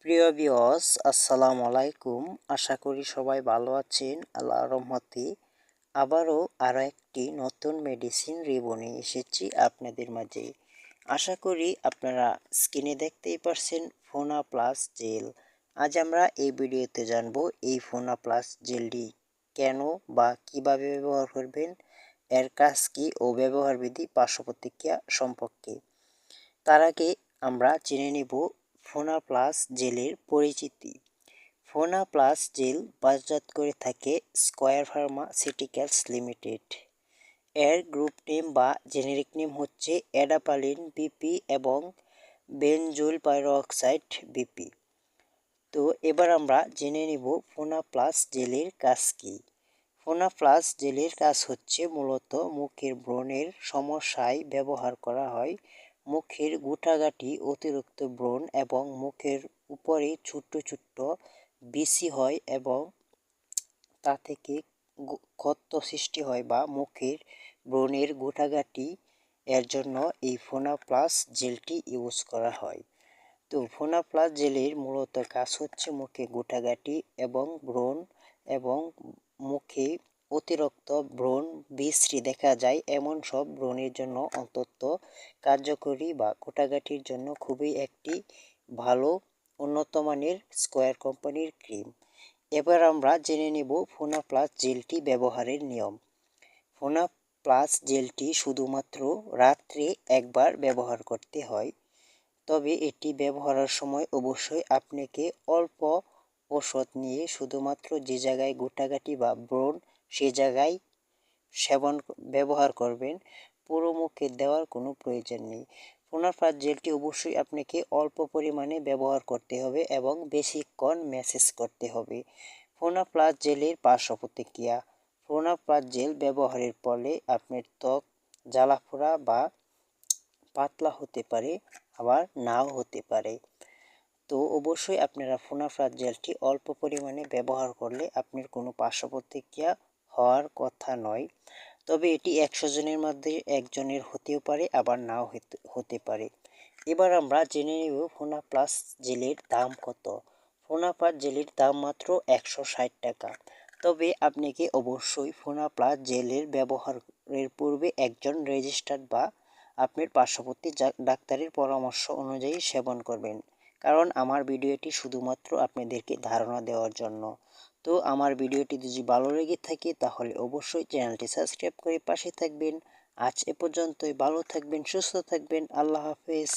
প্রিয় ভিউয়ার্স, আসসালামু আলাইকুম। আশা করি সবাই ভালো আছেন। আল্লাহর রহমতে আরও একটি নতুন মেডিসিন রিভিউ নিয়ে এসেছি আপনাদের মাঝে। আশা করি আপনারা স্ক্রিনে দেখতেই পারছেন ফোনা প্লাস জেল। আজ আমরা এই ভিডিওতে জানবো এই ফোনা প্লাস জেলটি কেন বা কিভাবে ব্যবহার করবেন, এর কাজ কী ও ব্যবহার বিধি, পার্শ্ব প্রতিক্রিয়া সম্পর্কে। তার আগে আমরা জেনে নেব ফোনা প্লাস জেলের পরিচিতি। ফোনা প্লাস জেল বাজারজাত করে থাকে স্কয়ার ফার্মাসিউটিক্যালস লিমিটেড। এর গ্রুপ নেম বা জেনেরিক নেম হচ্ছে অ্যাডাপালিন বিপি এবং বেনজোল পাইরোক্সাইড বিপি। তো এবার আমরা জেনে নিব ফোনা প্লাস জেলের কাজ কী। ফোনা প্লাস জেলের কাজ হচ্ছে মূলত মুখের ব্রণের সমস্যায় ব্যবহার করা হয়। মুখের গুটাগাটি, অতিরিক্ত ব্রণ এবং মুখের উপরে ছোট্ট ছোট্ট বিসি হয় এবং তা থেকে ক্ষত সৃষ্টি হয় বা মুখের ব্রণের গুটাগাটি, এর জন্য এই ফোনা প্লাস জেলটি ইউজ করা হয়। তো ফোনা প্লাস জেলের মূলত কাজ হচ্ছে মুখে গুটাগাটি এবং ব্রণ এবং মুখে অতিরিক্ত ব্রণ বিশ্রী দেখা যায় এমন সব ব্রণের জন্য অত্যন্ত কার্যকরী বা গুটাগাটির জন্য খুবই একটি ভালো উন্নত মানের স্কয়ার কোম্পানির ক্রিম। এবার আমরা জেনে নেব ফোনা প্লাস জেলটি ব্যবহারের নিয়ম। ফোনা প্লাস জেলটি শুধুমাত্র রাত্রে একবার ব্যবহার করতে হয়। তবে এটি ব্যবহারের সময় অবশ্যই আপনাকে অল্প ওষুধ নিয়ে শুধুমাত্র যে জায়গায় গুটাগাটি বা ব্রণ সে জায়গায় ব্যবহার করবেন। পুরো মুখে দেওয়ার কোনো প্রয়োজন নেই। ফোনা প্লাস জেলটি অবশ্যই আপনাকে অল্প পরিমাণে ব্যবহার করতে হবে এবং বেশিক্ষণ ম্যাসেজ করতে হবে। ফোনা প্লাস জেলের পার্শ্ব প্রতিক্রিয়া। ফোনা প্লাস জেল ব্যবহারের ফলে আপনার ত্বক জ্বালাপোড়া বা পাতলা হতে পারে, আবার নাও হতে পারে। তো অবশ্যই আপনারা ফোনা প্লাস জেলটি অল্প পরিমাণে ব্যবহার করলে আপনার কোনো পার্শ্ব প্রতিক্রিয়া হওয়ার কথা নয়। তবে এটি 100 জনের মধ্যে একজনের হতেও পারে, আবার নাও হতে পারে। এবার আমরা জেনে নেব ফোনা প্লাস জেলের দাম কত। ফোনা প্লাস জেলের দাম মাত্র 160 টাকা। তবে আপনাকে অবশ্যই ফোনা প্লাস জেলের ব্যবহারের পূর্বে একজন রেজিস্টার্ড বা আপনার পার্শ্ববর্তী ডাক্তারের পরামর্শ অনুযায়ী সেবন করবেন। কারণ আমার ভিডিওটি শুধুমাত্র আপনাদেরকে ধারণা দেওয়ার জন্য। তো আমার ভিডিওটি যদি ভালো লেগে থাকে তাহলে অবশ্যই চ্যানেলটি সাবস্ক্রাইব করে পাশে থাকবেন। আজ এ পর্যন্তই। ভালো থাকবেন, সুস্থ থাকবেন। আল্লাহ হাফেজ।